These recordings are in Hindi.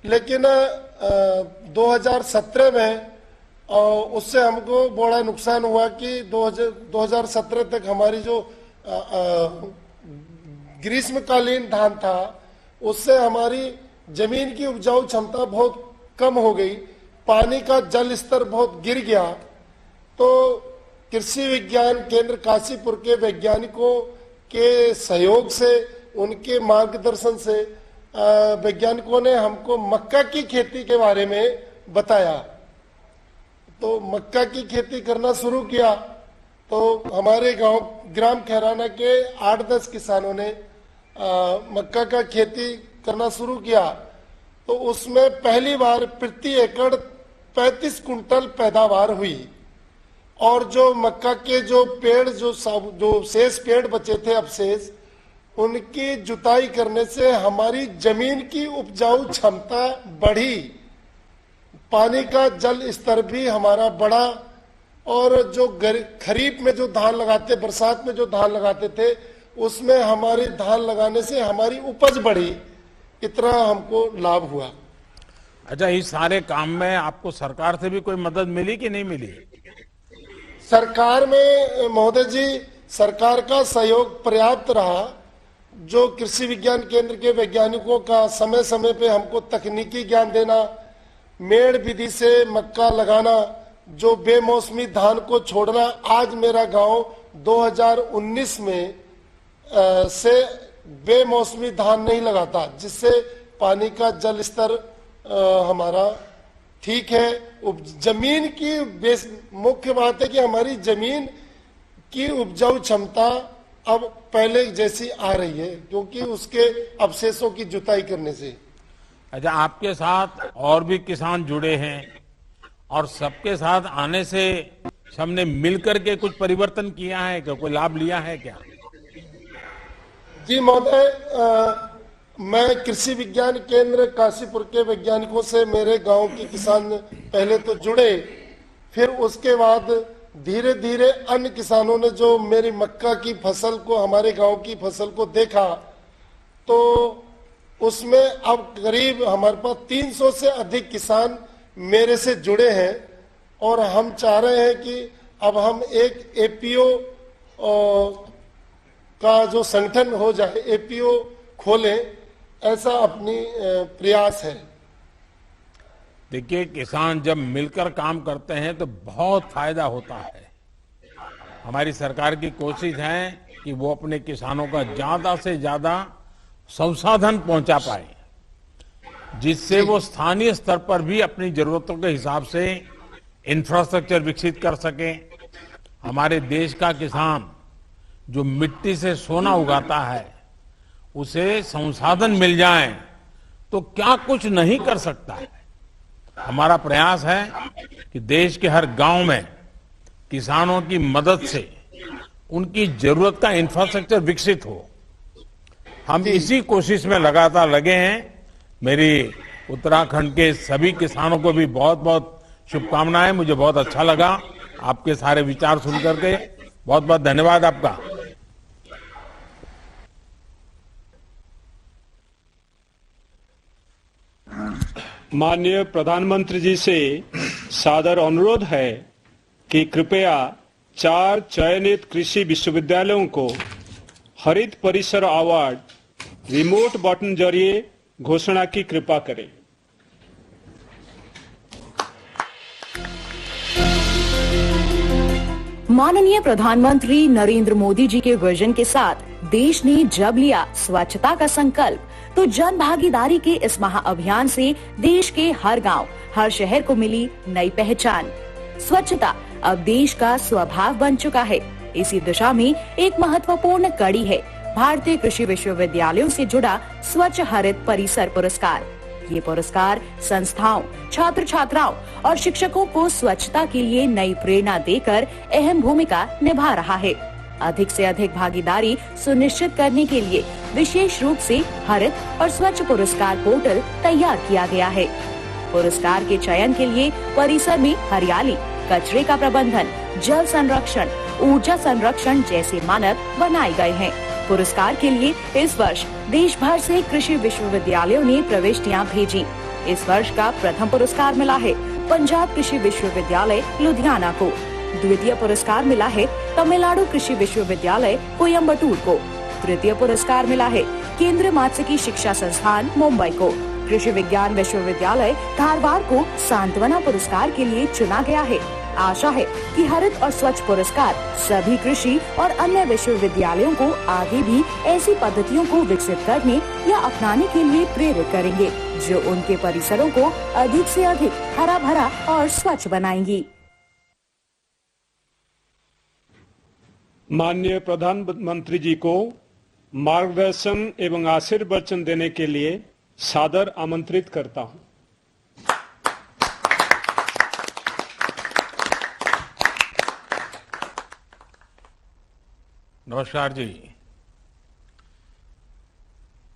लेकिन 2017 में उससे हमको बड़ा नुकसान हुआ कि 2017 तक हमारी जो ग्रीष्मकालीन धान था उससे हमारी जमीन की उपजाऊ क्षमता बहुत कम हो गई, पानी का जल स्तर बहुत गिर गया। तो कृषि विज्ञान केंद्र काशीपुर के वैज्ञानिकों के सहयोग से, उनके मार्गदर्शन से वैज्ञानिकों ने हमको मक्का की खेती के बारे में बताया। तो मक्का की खेती करना शुरू किया। तो हमारे गांव ग्राम खैराना के 8-10 किसानों ने मक्का का खेती करना शुरू किया। तो उसमें पहली बार प्रति एकड़ 35 कुंटल पैदावार हुई। और जो मक्का के जो पेड़ जो शेष पेड़ बचे थे अवशेष, उनकी जुताई करने से हमारी जमीन की उपजाऊ क्षमता बढ़ी, पानी का जल स्तर भी हमारा बढ़ा। और जो खरीफ में जो धान लगाते, बरसात में जो धान लगाते थे, उसमें हमारी धान लगाने से हमारी उपज बढ़ी। इतना हमको लाभ हुआ। अच्छा, इस सारे काम में आपको सरकार से भी कोई मदद मिली कि नहीं मिली? सरकार में महोदय जी, सरकार का सहयोग पर्याप्त रहा। जो कृषि विज्ञान केंद्र के वैज्ञानिकों का समय समय पे हमको तकनीकी ज्ञान देना, मेड़ विधि से मक्का लगाना, जो बेमौसमी धान को छोड़ना। आज मेरा गांव 2019 में से बेमौसमी धान नहीं लगाता, जिससे पानी का जल स्तर हमारा ठीक है। जमीन की मुख्य बात है कि हमारी जमीन की उपजाऊ क्षमता अब पहले जैसी आ रही है, क्योंकि उसके अवशेषों की जुताई करने से। अच्छा, आपके साथ और भी किसान जुड़े हैं और सबके साथ आने से सबने मिलकर के कुछ परिवर्तन किया है क्या? कोई लाभ लिया है क्या? जी महोदय, मैं कृषि विज्ञान केंद्र काशीपुर के वैज्ञानिकों से मेरे गांव के किसान पहले तो जुड़े, फिर उसके बाद धीरे धीरे अन्य किसानों ने जो मेरी मक्का की फसल को, हमारे गांव की फसल को देखा, तो उसमें अब करीब हमारे पास 300 से अधिक किसान मेरे से जुड़े हैं। और हम चाह रहे हैं कि अब हम एक एपीओ का जो संगठन हो जाए, एपीओ खोलें, ऐसा अपनी प्रयास है। देखिए, किसान जब मिलकर काम करते हैं तो बहुत फायदा होता है। हमारी सरकार की कोशिश है कि वो अपने किसानों का ज्यादा से ज्यादा संसाधन पहुंचा पाए, जिससे वो स्थानीय स्तर पर भी अपनी जरूरतों के हिसाब से इंफ्रास्ट्रक्चर विकसित कर सके। हमारे देश का किसान जो मिट्टी से सोना उगाता है, उसे संसाधन मिल जाए तो क्या कुछ नहीं कर सकता है। हमारा प्रयास है कि देश के हर गांव में किसानों की मदद से उनकी जरूरत का इंफ्रास्ट्रक्चर विकसित हो। हम इसी कोशिश में लगातार लगे हैं। मेरी उत्तराखंड के सभी किसानों को भी बहुत बहुत शुभकामनाएं। मुझे बहुत अच्छा लगा आपके सारे विचार सुनकर के। बहुत बहुत धन्यवाद आपका। माननीय प्रधानमंत्री जी से सादर अनुरोध है कि कृपया 4 चयनित कृषि विश्वविद्यालयों को हरित परिसर अवार्ड रिमोट बटन जरिए घोषणा की कृपा करें। माननीय प्रधानमंत्री नरेंद्र मोदी जी के विजन के साथ देश ने जब लिया स्वच्छता का संकल्प, तो जन भागीदारी के इस महाअभियान से देश के हर गांव, हर शहर को मिली नई पहचान। स्वच्छता अब देश का स्वभाव बन चुका है। इसी दिशा में एक महत्वपूर्ण कड़ी है भारतीय कृषि विश्वविद्यालयों से जुड़ा स्वच्छ हरित परिसर पुरस्कार। ये पुरस्कार संस्थाओं, छात्र छात्राओं और शिक्षकों को स्वच्छता के लिए नई प्रेरणा देकर अहम भूमिका निभा रहा है। अधिक से अधिक भागीदारी सुनिश्चित करने के लिए विशेष रूप से हरित और स्वच्छ पुरस्कार पोर्टल तैयार किया गया है। पुरस्कार के चयन के लिए परिसर में हरियाली, कचरे का प्रबंधन, जल संरक्षण, ऊर्जा संरक्षण जैसे मानक बनाए गए हैं। पुरस्कार के लिए इस वर्ष देश भर से कृषि विश्वविद्यालयों ने प्रविष्टियां भेजी। इस वर्ष का प्रथम पुरस्कार मिला है पंजाब कृषि विश्वविद्यालय लुधियाना को। द्वितीय पुरस्कार मिला है तमिलनाडु कृषि विश्वविद्यालय कोयम्बटूर को। तृतीय पुरस्कार मिला है केंद्रीय मात्स्यिकी शिक्षा संस्थान मुंबई को। कृषि विज्ञान विश्वविद्यालय धारवाड़ को सांत्वना पुरस्कार के लिए चुना गया है। आशा है कि हरित और स्वच्छ पुरस्कार सभी कृषि और अन्य विश्वविद्यालयों को आगे भी ऐसी पद्धतियों को विकसित करने या अपनाने के लिए प्रेरित करेंगे जो उनके परिसरों को अधिक से अधिक हरा भरा और स्वच्छ बनाएंगी। माननीय प्रधानमंत्री जी को मार्गदर्शन एवं आशीर्वचन देने के लिए सादर आमंत्रित करता हूं। नमस्कार जी।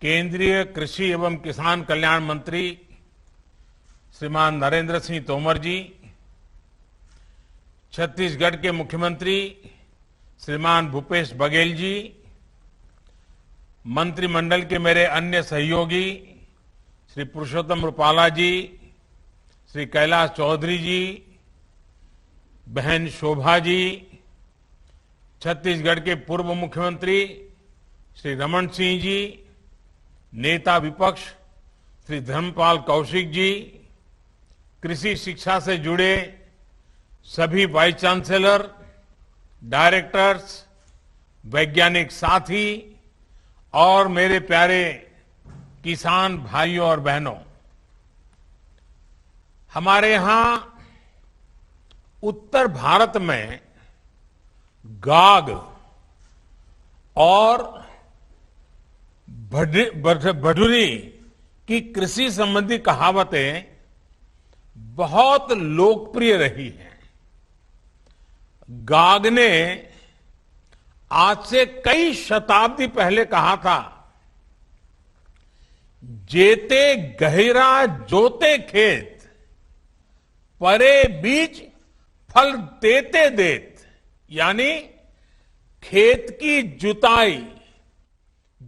केंद्रीय कृषि एवं किसान कल्याण मंत्री श्रीमान नरेंद्र सिंह तोमर जी, छत्तीसगढ़ के मुख्यमंत्री श्रीमान भूपेश बघेल जी, मंत्रिमंडल के मेरे अन्य सहयोगी श्री पुरुषोत्तम रूपाला जी, श्री कैलाश चौधरी जी, बहन शोभा जी, छत्तीसगढ़ के पूर्व मुख्यमंत्री श्री रमन सिंह जी, नेता विपक्ष श्री धर्मपाल कौशिक जी, कृषि शिक्षा से जुड़े सभी वाइस चांसलर, डायरेक्टर्स, वैज्ञानिक साथी और मेरे प्यारे किसान भाइयों और बहनों, हमारे यहां उत्तर भारत में गाग और भडूरी की कृषि संबंधी कहावतें बहुत लोकप्रिय रही हैं। गाग ने आज से कई शताब्दी पहले कहा था, जेते गहरा जोते खेत, परे बीज फल देते देत। यानी खेत की जुताई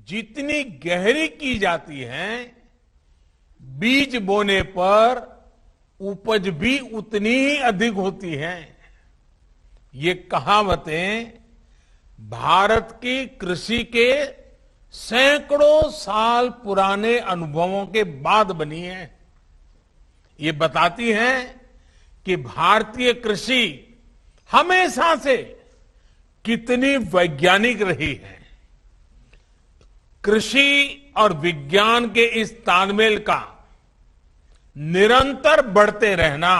जितनी गहरी की जाती है, बीज बोने पर उपज भी उतनी ही अधिक होती है। ये कहावतें भारत की कृषि के सैकड़ों साल पुराने अनुभवों के बाद बनी है। ये बताती हैं कि भारतीय कृषि हमेशा से कितनी वैज्ञानिक रही है। कृषि और विज्ञान के इस तालमेल का निरंतर बढ़ते रहना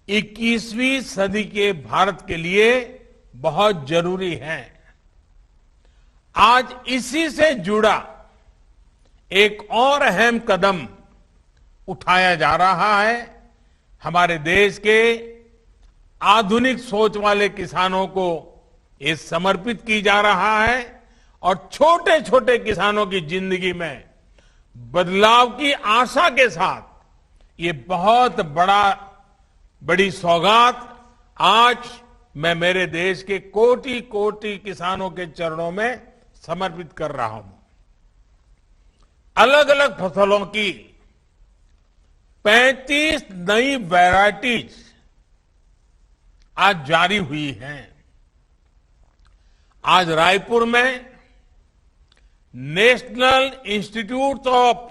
21वीं सदी के भारत के लिए बहुत जरूरी है। आज इसी से जुड़ा एक और अहम कदम उठाया जा रहा है। हमारे देश के आधुनिक सोच वाले किसानों को ये समर्पित की जा रहा है और छोटे छोटे किसानों की जिंदगी में बदलाव की आशा के साथ ये बहुत बड़ी सौगात आज मैं मेरे देश के कोटि कोटि किसानों के चरणों में समर्पित कर रहा हूं। अलग अलग फसलों की 35 नई वैरायटीज आज जारी हुई हैं। आज रायपुर में national institute of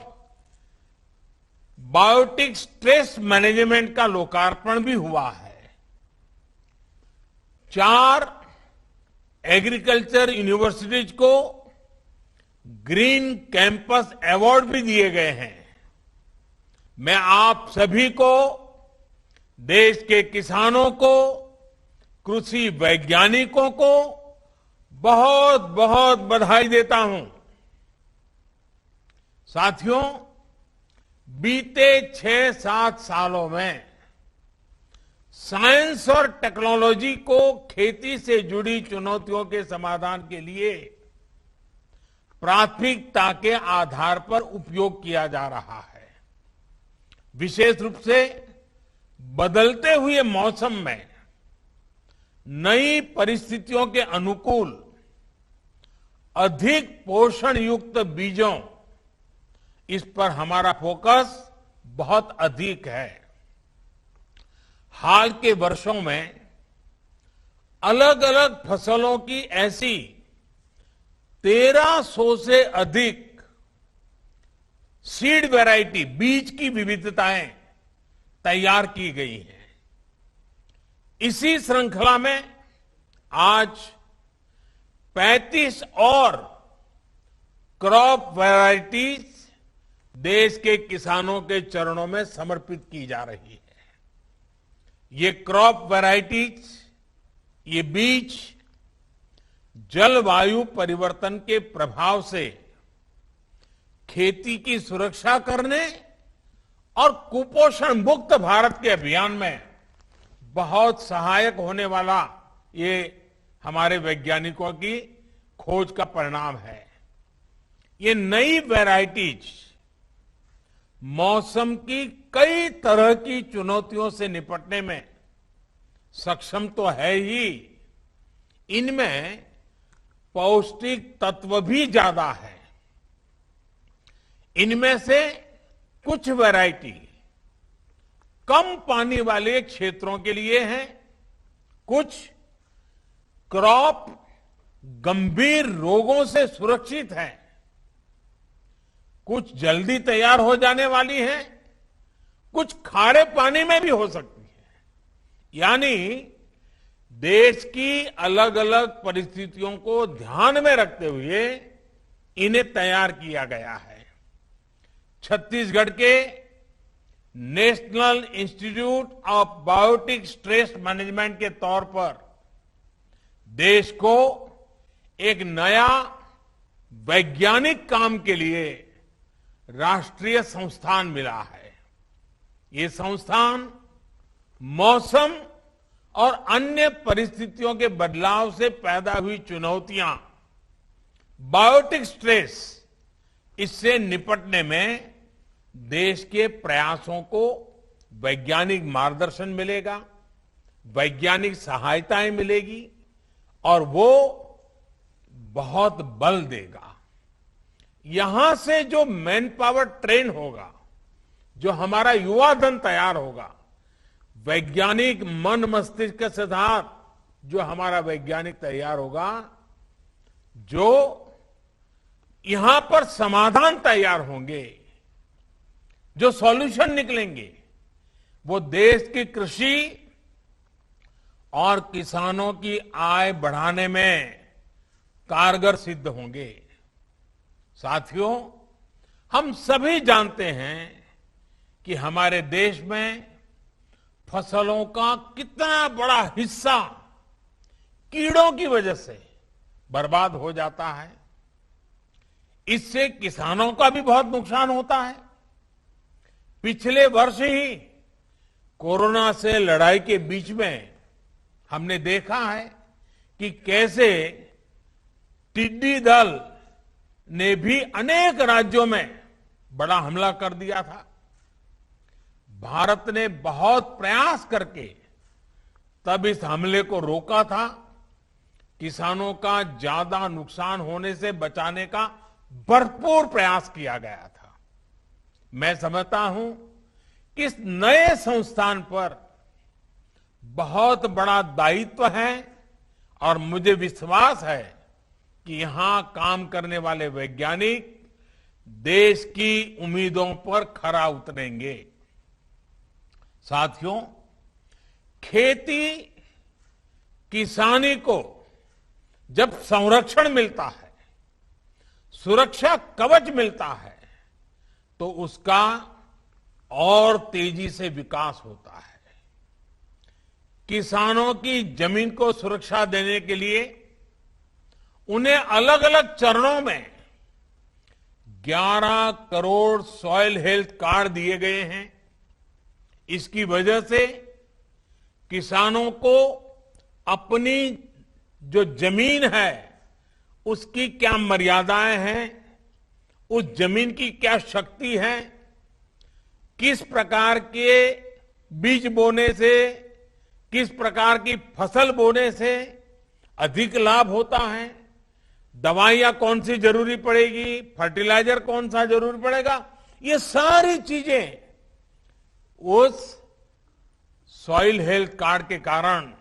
biotic stress management का लोकार्पण भी हुआ है। 4 एग्रीकल्चर यूनिवर्सिटीज को ग्रीन कैंपस अवार्ड भी दिए गए हैं। मैं आप सभी को, देश के किसानों को, कृषि वैज्ञानिकों को बहुत बहुत बधाई देता हूं। साथियों, बीते 6-7 सालों में साइंस और टेक्नोलॉजी को खेती से जुड़ी चुनौतियों के समाधान के लिए प्राथमिकता के आधार पर उपयोग किया जा रहा है। विशेष रूप से बदलते हुए मौसम में नई परिस्थितियों के अनुकूल अधिक पोषण युक्त बीजों, इस पर हमारा फोकस बहुत अधिक है। हाल के वर्षों में अलग अलग फसलों की ऐसी 1300 से अधिक सीड वैरायटी, बीज की विविधताएं तैयार की गई हैं। इसी श्रृंखला में आज 35 और क्रॉप वैरायटीज देश के किसानों के चरणों में समर्पित की जा रही है। ये क्रॉप वैरायटीज, ये बीज जलवायु परिवर्तन के प्रभाव से खेती की सुरक्षा करने और कुपोषण मुक्त भारत के अभियान में बहुत सहायक होने वाला ये हमारे वैज्ञानिकों की खोज का परिणाम है। ये नई वैरायटीज मौसम की कई तरह की चुनौतियों से निपटने में सक्षम तो है ही, इनमें पौष्टिक तत्व भी ज्यादा है। इनमें से कुछ वैरायटी कम पानी वाले क्षेत्रों के लिए है, कुछ क्रॉप गंभीर रोगों से सुरक्षित है, कुछ जल्दी तैयार हो जाने वाली है, कुछ खारे पानी में भी हो सकती है। यानी देश की अलग अलग परिस्थितियों को ध्यान में रखते हुए इन्हें तैयार किया गया है। छत्तीसगढ़ के national institute of biotic stress management के तौर पर देश को एक नया वैज्ञानिक काम के लिए राष्ट्रीय संस्थान मिला है। ये संस्थान मौसम और अन्य परिस्थितियों के बदलाव से पैदा हुई चुनौतियां, बायोटिक स्ट्रेस, इससे निपटने में देश के प्रयासों को वैज्ञानिक मार्गदर्शन मिलेगा, वैज्ञानिक सहायताएं मिलेगी और वो बहुत बल देगा। यहां से जो मैन पावर ट्रेन होगा, जो हमारा युवा धन तैयार होगा, वैज्ञानिक मन मस्तिष्क के साथ जो हमारा वैज्ञानिक तैयार होगा, जो यहां पर समाधान तैयार होंगे, जो सॉल्यूशन निकलेंगे, वो देश की कृषि और किसानों की आय बढ़ाने में कारगर सिद्ध होंगे। साथियों, हम सभी जानते हैं कि हमारे देश में फसलों का कितना बड़ा हिस्सा कीड़ों की वजह से बर्बाद हो जाता है। इससे किसानों का भी बहुत नुकसान होता है। पिछले वर्ष ही कोरोना से लड़ाई के बीच में हमने देखा है कि कैसे टिड्डी दल ने भी अनेक राज्यों में बड़ा हमला कर दिया था। भारत ने बहुत प्रयास करके तब इस हमले को रोका था। किसानों का ज्यादा नुकसान होने से बचाने का भरपूर प्रयास किया गया था। मैं समझता हूं कि इस नए संस्थान पर बहुत बड़ा दायित्व है और मुझे विश्वास है कि यहां काम करने वाले वैज्ञानिक देश की उम्मीदों पर खरा उतरेंगे। साथियों, खेती किसानी को जब संरक्षण मिलता है, सुरक्षा कवच मिलता है, तो उसका और तेजी से विकास होता है। किसानों की जमीन को सुरक्षा देने के लिए उन्हें अलग अलग चरणों में 11 करोड़ सॉइल हेल्थ कार्ड दिए गए हैं। इसकी वजह से किसानों को अपनी जो जमीन है उसकी क्या मर्यादाएं हैं, उस जमीन की क्या शक्ति है, किस प्रकार के बीज बोने से, किस प्रकार की फसल बोने से अधिक लाभ होता है, दवाइयां कौन सी जरूरी पड़ेगी, फर्टिलाइजर कौन सा जरूरी पड़ेगा, ये सारी चीजें उस सॉइल हेल्थ कार्ड के कारण,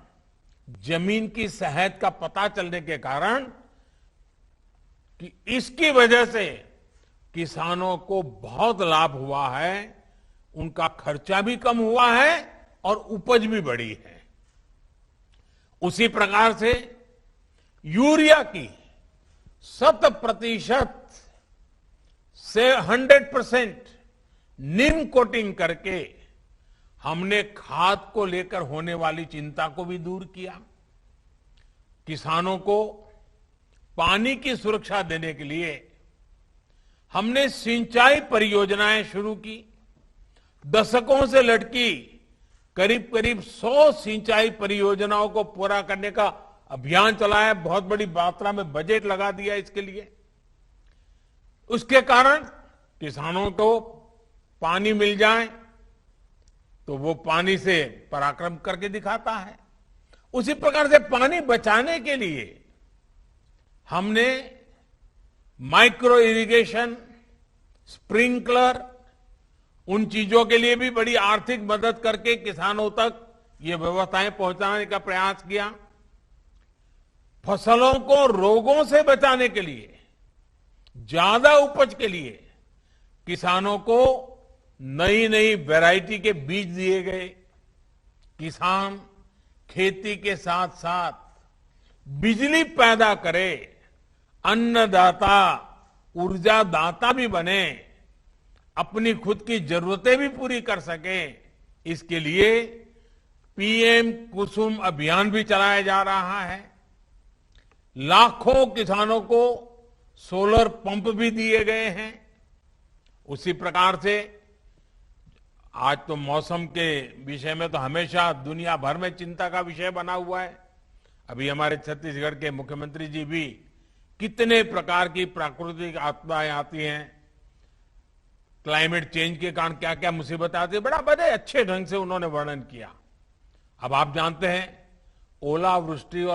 जमीन की सेहत का पता चलने के कारण कि इसकी वजह से किसानों को बहुत लाभ हुआ है, उनका खर्चा भी कम हुआ है और उपज भी बढ़ी है। उसी प्रकार से यूरिया की 100% से 100% नीम कोटिंग करके हमने खाद को लेकर होने वाली चिंता को भी दूर किया। किसानों को पानी की सुरक्षा देने के लिए हमने सिंचाई परियोजनाएं शुरू की। दशकों से लटकी करीब करीब 100 सिंचाई परियोजनाओं को पूरा करने का अभियान चलाया। बहुत बड़ी मात्रा में बजट लगा दिया इसके लिए। उसके कारण किसानों को पानी मिल जाए तो वो पानी से पराक्रम करके दिखाता है। उसी प्रकार से पानी बचाने के लिए हमने माइक्रो इरिगेशन, स्प्रिंकलर, उन चीजों के लिए भी बड़ी आर्थिक मदद करके किसानों तक ये व्यवस्थाएं पहुंचाने का प्रयास किया। फसलों को रोगों से बचाने के लिए, ज्यादा उपज के लिए किसानों को नई नई वैरायटी के बीज दिए गए। किसान खेती के साथ साथ बिजली पैदा करे, अन्नदाता, ऊर्जादाता भी बने, अपनी खुद की जरूरतें भी पूरी कर सके। इसके लिए पीएम कुसुम अभियान भी चलाया जा रहा है। लाखों किसानों को सोलर पंप भी दिए गए हैं। उसी प्रकार से आज तो मौसम के विषय में तो हमेशा दुनिया भर में चिंता का विषय बना हुआ है। अभी हमारे छत्तीसगढ़ के मुख्यमंत्री जी भी कितने प्रकार की प्राकृतिक आपदाएं आती हैं, क्लाइमेट चेंज के कारण क्या क्या मुसीबत आती है, बड़ा बड़े अच्छे ढंग से उन्होंने वर्णन किया। अब आप जानते हैं ओलावृष्टि और